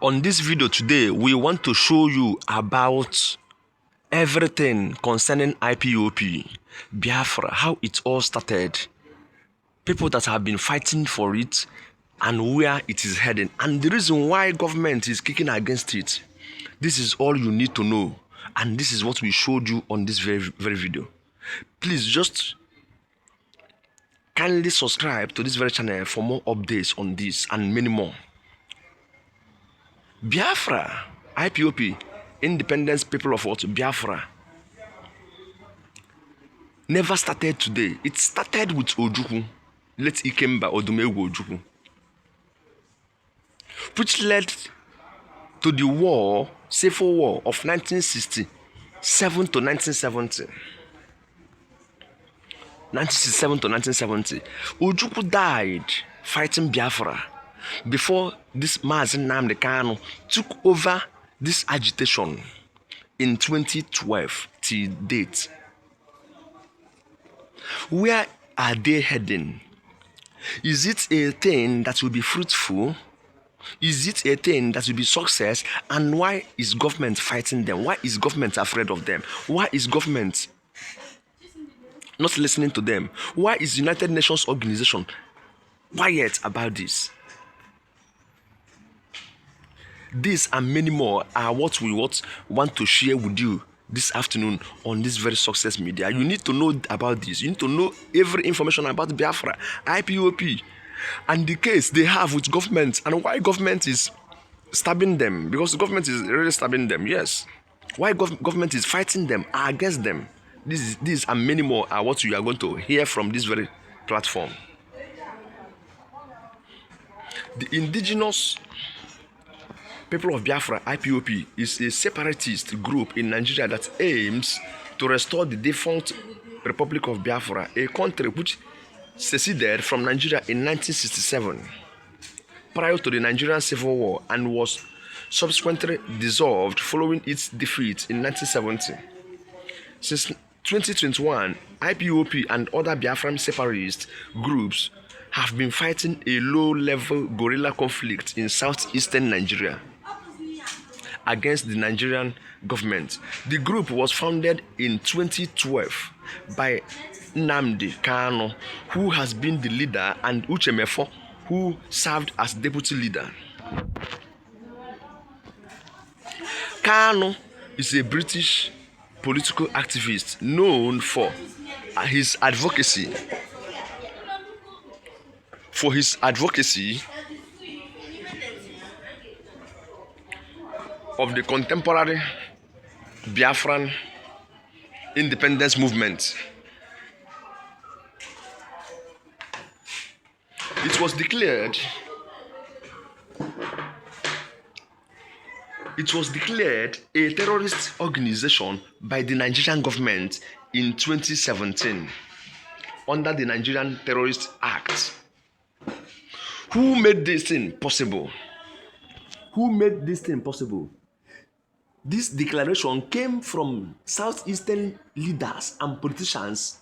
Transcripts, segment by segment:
On this video today, we want to show you about everything concerning IPOB, Biafra, how it all started, people that have been fighting for it, and where it is heading, and the reason why government is kicking against it. This is all you need to know, and this is what we showed you on this very video. Please just kindly subscribe to this very channel for more updates on this and many more. Biafra, IPOB, Independence People of what? Biafra, never started today. It started with Ojukwu, late Ikemba Odumegwu Ojukwu, which led to the war, civil war of 1967 to 1970. 1967 to 1970. Ojukwu died fighting Biafra before this Nnamdi Kanu took over this agitation in 2012 till date. Where are they heading? Is it a thing that will be fruitful? Is it a thing that will be success? And why is government fighting them? Why is government afraid of them? Why is government not listening to them? Why is United Nations organization quiet about this? This and many more are what we want to share with you this afternoon on this very success media. You need to know about this. You need to know every information about Biafra, IPOB, and the case they have with government, and why government is stabbing them. Because the government is really stabbing them, yes. Why government is fighting them, against them. This and many more are what you are going to hear from this very platform. The indigenous people of Biafra, IPOB, is a separatist group in Nigeria that aims to restore the defunct Republic of Biafra, a country which seceded from Nigeria in 1967 prior to the Nigerian Civil War and was subsequently dissolved following its defeat in 1970. Since 2021, IPOB and other Biafran separatist groups have been fighting a low-level guerrilla conflict in southeastern Nigeria against the Nigerian government. The group was founded in 2012 by Nnamdi Kanu, who has been the leader, and Uchemefo, who served as deputy leader. Kanu is a British political activist known for his advocacy of the contemporary Biafran independence movement. It was declared a terrorist organization by the Nigerian government in 2017 under the Nigerian Terrorist Act. Who made this thing possible? This declaration came from southeastern leaders and politicians,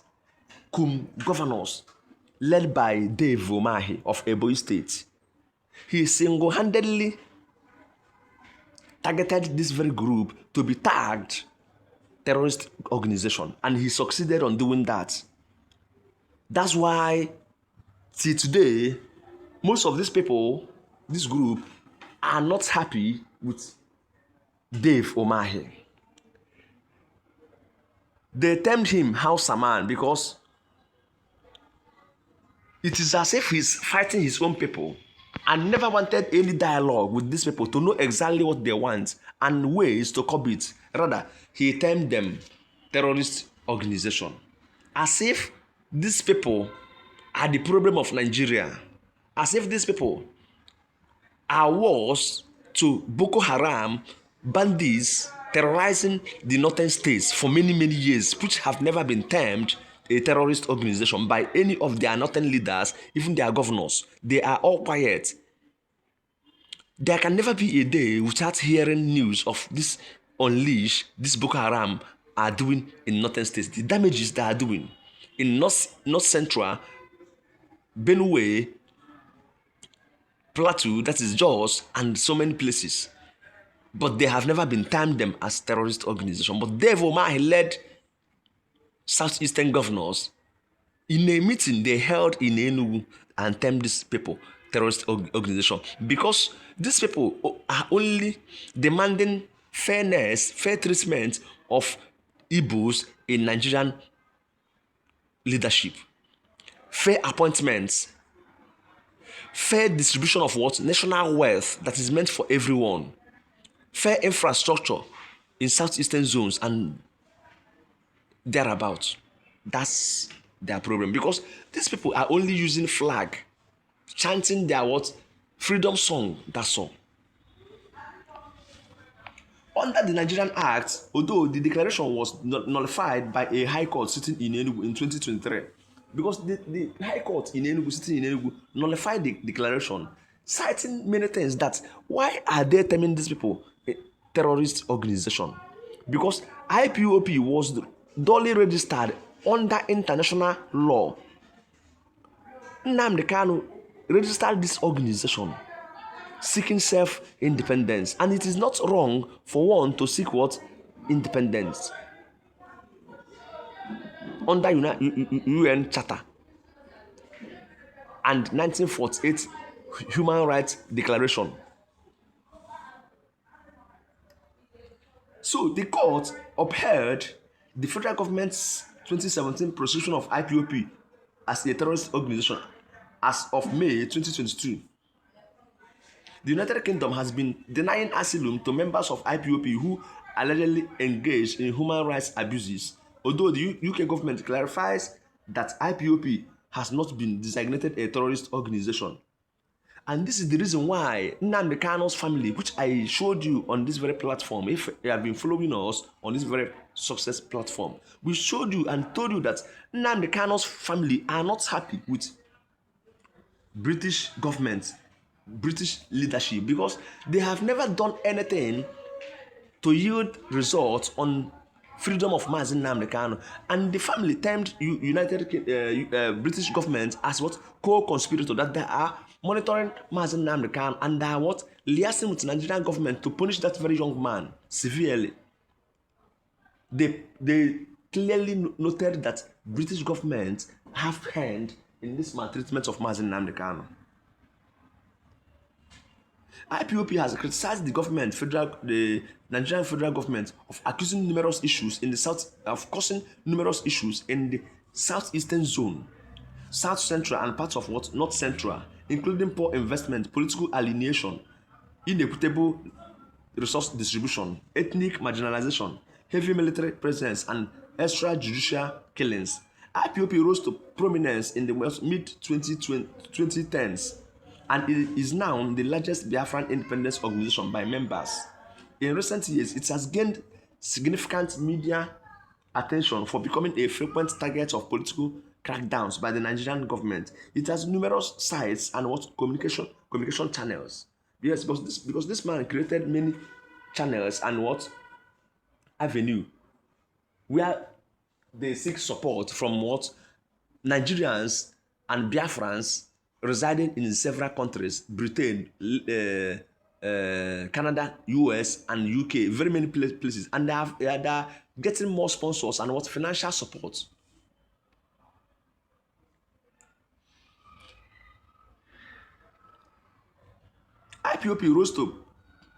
governors, led by Dave Umahi of Ebonyi State. He single-handedly targeted this very group to be tagged terrorist organization, and he succeeded on doing that. That's why, till today, most of these people, this group, are not happy with Dave Umahi. They termed him Hausaman because it is as if he's fighting his own people and never wanted any dialogue with these people to know exactly what they want and ways to curb it. Rather, he termed them terrorist organization, as if these people are the problem of Nigeria, as if these people are worse to Boko Haram bandits terrorizing the northern states for many years, which have never been termed a terrorist organization by any of their northern leaders, even their governors. They are all quiet. There can never be a day without hearing news of this unleash this Boko Haram are doing in northern states, the damages they are doing in north central Benue, Plateau, that is Jos, and so many places. But they have never been termed them as terrorist organization. But Dave Umahi led southeastern governors in a meeting they held in Enugu and termed these people terrorist organization because these people are only demanding fairness, fair treatment of Igbos in Nigerian leadership, fair appointments, fair distribution of what? National wealth that is meant for everyone, fair infrastructure in southeastern zones and thereabouts. That's their problem because these people are only using flag, chanting their what? Freedom song, that's all. Under the Nigerian Act, although the declaration was nullified by a high court sitting in Enugu in 2023, because the high court in Enugu sitting in Enugu nullified the declaration, citing many things that why are they terming these people a terrorist organization? Because IPOB was duly registered under international law. Nnamdi Kanu registered this organization seeking self-independence, and it is not wrong for one to seek what? Independence under UN Charter and 1948 Human Rights Declaration. So the court upheld the federal government's 2017 prosecution of IPOB as a terrorist organization as of May 2022. The United Kingdom has been denying asylum to members of IPOB who allegedly engaged in human rights abuses, although the UK government clarifies that IPOB has not been designated a terrorist organization. And this is the reason why Nnamdi Kanu's family, which I showed you on this very platform, if you have been following us on this very success platform, we showed you and told you that Nnamdi Kanu's family are not happy with British government, British leadership, because they have never done anything to yield results on freedom of Mazi Nnamdi Kanu, and the family termed British government as what? Co-conspirator, that they are monitoring Mazi Nnamdi Kanu and they are what? Liaising with the Nigerian government to punish that very young man severely. They clearly noted that British government have hand in this maltreatment of Mazi Nnamdi Kanu. IPOB has criticized the government, the Nigerian federal government, of accusing numerous issues in the south, of causing numerous issues in the southeastern zone, south central and parts of what? North central, including poor investment, political alienation, inequitable resource distribution, ethnic marginalization, heavy military presence, and extrajudicial killings. IPOB rose to prominence in the mid-2010s. And it is now the largest Biafran independence organization by members. In recent years, it has gained significant media attention for becoming a frequent target of political crackdowns by the Nigerian government. It has numerous sites and what? Communication channels. Yes, because this man created many channels and what? Avenue where they seek support from what? Nigerians and Biafrans residing in several countries, Britain, Canada, US, and UK, very many places, and they are getting more sponsors and what? Financial support. IPOB rose to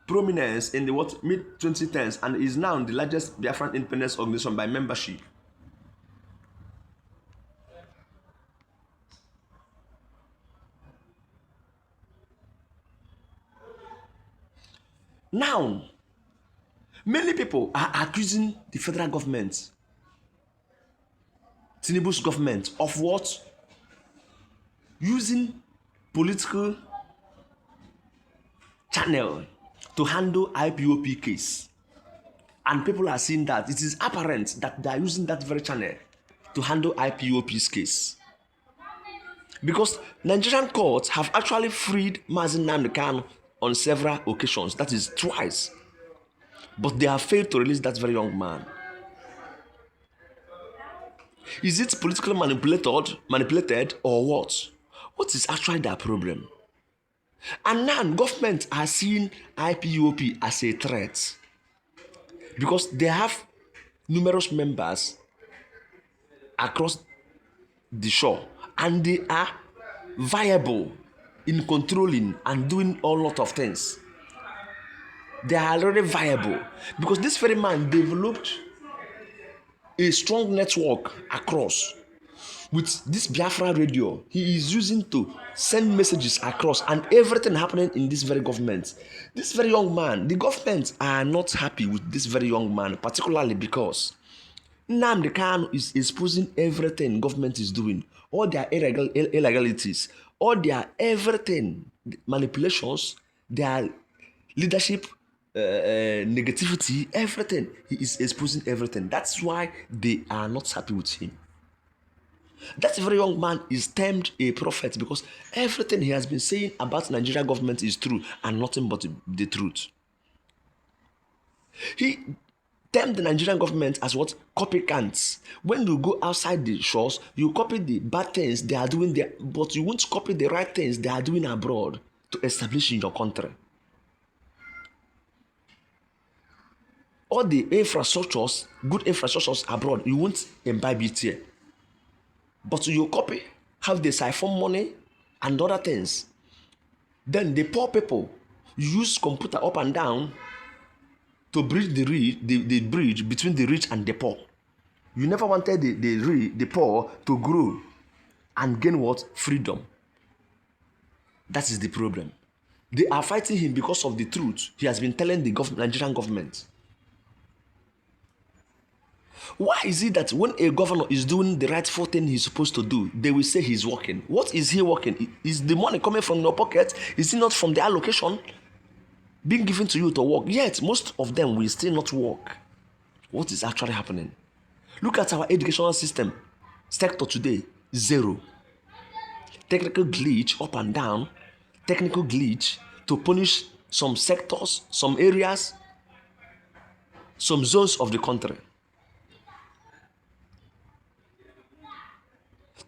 prominence in the what? Mid-2010s and is now the largest Biafran independence organization by membership. Now, many people are accusing the federal government, Tinubu's government, of what? Using political channel to handle IPOB case. And people are seeing that it is apparent that they are using that very channel to handle IPOB's case. Because Nigerian courts have actually freed Mazi Nnamdi Kanu on several occasions, that is twice, but they have failed to release that very young man. Is it politically manipulated or what? What is actually their problem? And now government are seeing IPOB as a threat because they have numerous members across the shore and they are viable in controlling and doing a lot of things. They are already viable because this very man developed a strong network across with this Biafran radio. He is using to send messages across and everything happening in this very government. This very young man, the government are not happy with this very young man, particularly because Nnamdi Kanu is exposing everything government is doing, all their illegalities, all their everything, manipulations, their leadership negativity, everything. He is exposing everything. That's why they are not happy with him. That very young man is termed a prophet because everything he has been saying about Nigerian government is true and nothing but the truth. He termed the Nigerian government as what? Copycats. When you go outside the shores, you copy the bad things they are doing there, but you won't copy the right things they are doing abroad to establish in your country. All the infrastructures, good infrastructures abroad, you won't imbibe it here. But you copy how they siphon money and other things. Then the poor people use computer up and down to bridge the bridge between the rich and the poor. You never wanted the poor to grow and gain what? Freedom. That is the problem. They are fighting him because of the truth he has been telling the Nigerian government. Why is it that when a governor is doing the rightful thing he's supposed to do, they will say he's working? What is he working? Is the money coming from your pocket? Is it not from the allocation being given to you to work? Yet, most of them will still not work. What is actually happening? Look at our educational system. Sector today, zero. Technical glitch up and down. Technical glitch to punish some sectors, some areas, some zones of the country.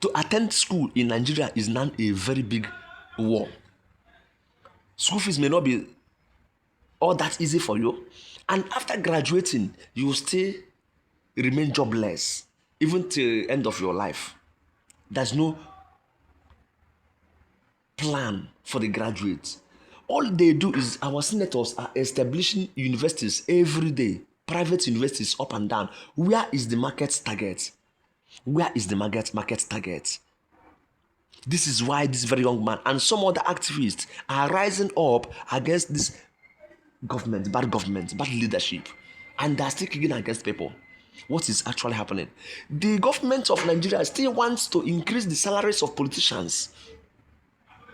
To attend school in Nigeria is now a very big war. School fees may not be all that easy for you. And after graduating, you will still remain jobless, even till the end of your life. There's no plan for the graduates. All they do is our senators are establishing universities every day, private universities up and down. Where is the market target? Where is the market target? This is why this very young man and some other activists are rising up against this government, bad leadership, and they're still kicking against people. What is actually happening? The government of Nigeria still wants to increase the salaries of politicians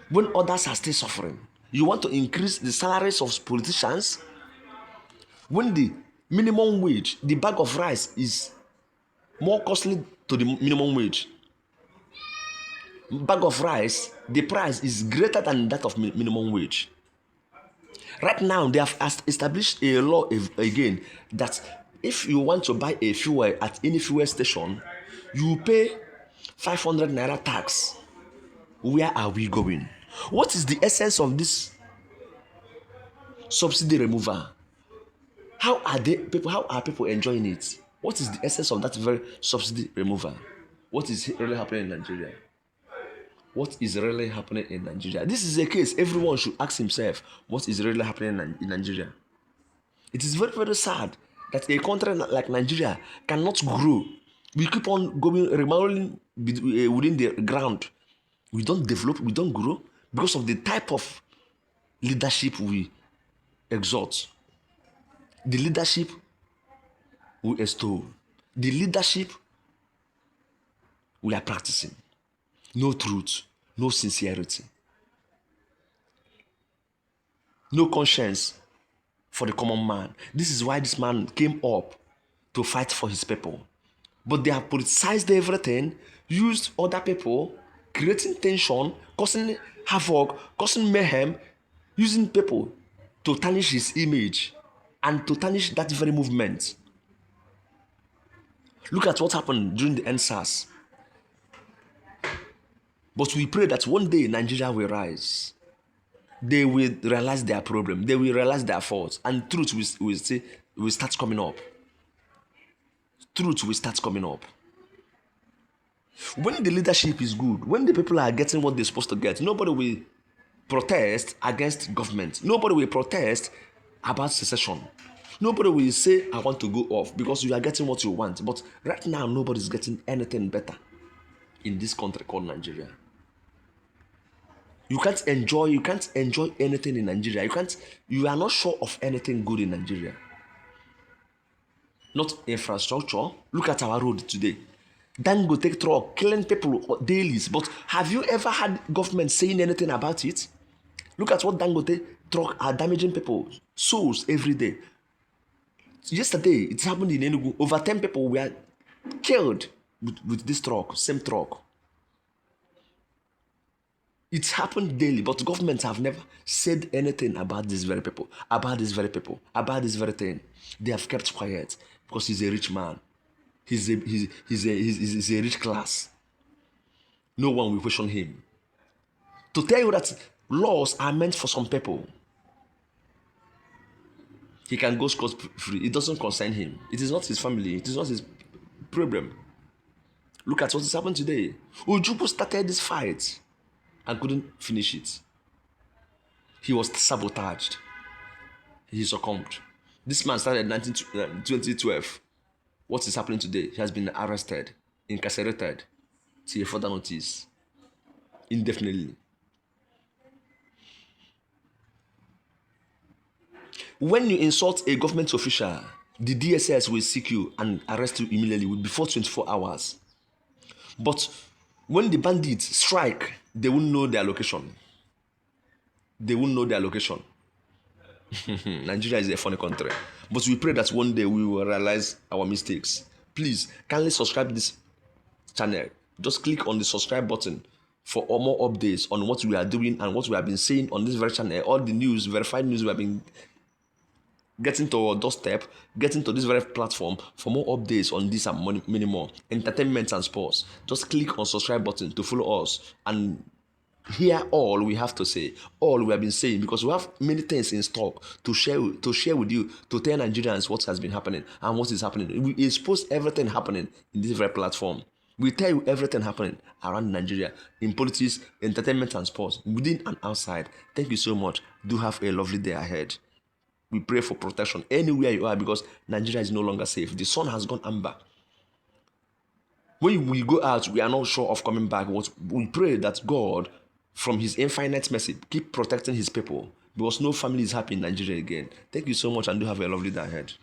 when others are still suffering. You want to increase the salaries of politicians when the minimum wage, the bag of rice is more costly to the minimum wage. Bag of rice, the price is greater than that of minimum wage. Right now, they have established a law again that if you want to buy a fuel at any fuel station, you pay 500 naira tax. Where are we going? What is the essence of this subsidy removal? How are people enjoying it? What is the essence of that very subsidy removal? What is really happening in Nigeria? What is really happening in Nigeria? This is a case everyone should ask himself, what is really happening in Nigeria? It is very, very sad that a country like Nigeria cannot grow. We keep on going, remaining within the ground. We don't develop, we don't grow because of the type of leadership we exalt. The leadership we extol. The leadership we are practicing. No truth, no sincerity, no conscience for the common man. This is why this man came up to fight for his people. But they have politicized everything, used other people, creating tension, causing havoc, causing mayhem, using people to tarnish his image and to tarnish that very movement. Look at what happened during the NSAS. But we pray that one day Nigeria will rise. they will realize their problem. They will realize their faults. And truth will start coming up. Truth will start coming up. When the leadership is good, when the people are getting what they're supposed to get, nobody will protest against government. Nobody will protest about secession. Nobody will say, I want to go off, because you are getting what you want. But right now, nobody's getting anything better in this country called Nigeria. You can't enjoy anything in Nigeria. You are not sure of anything good in Nigeria. Not infrastructure. Look at our road today. Dangote truck killing people daily. But have you ever had government saying anything about it? Look at what Dangote truck are damaging people, souls every day. Yesterday, it happened in Enugu. Over 10 people were killed with this truck, same truck. It happened daily, but governments have never said anything about these very people, about this very thing. They have kept quiet because he's a rich man. He's a rich class. No one will question him. To tell you that laws are meant for some people, he can go scot-free. It doesn't concern him. It is not his family. It is not his problem. Look at what has happened today. Ojukwu started this fight and couldn't finish it. He was sabotaged. He succumbed. This man started in 2012. What is happening today? He has been arrested, incarcerated, till further notice, indefinitely. When you insult a government official, the DSS will seek you and arrest you immediately before 24 hours. But when the bandits strike, they won't know their location. Nigeria is a funny country. But we pray that one day we will realize our mistakes. Please, kindly subscribe to this channel. Just click on the subscribe button for more updates on what we are doing and what we have been saying on this very channel. All the news, verified news we have been getting to our doorstep, getting to this very platform for more updates on this and many more. Entertainment and sports. Just click on subscribe button to follow us and hear all we have to say, all we have been saying, because we have many things in stock to share with you, to tell Nigerians what has been happening and what is happening. We expose everything happening in this very platform. We tell you everything happening around Nigeria, in politics, entertainment and sports, within and outside. Thank you so much. Do have a lovely day ahead. We pray for protection anywhere you are, because Nigeria is no longer safe. The sun has gone amber. When we go out, we are not sure of coming back. We pray that God, from his infinite mercy, keep protecting his people, because no family is happy in Nigeria again. Thank you so much and do have a lovely day ahead.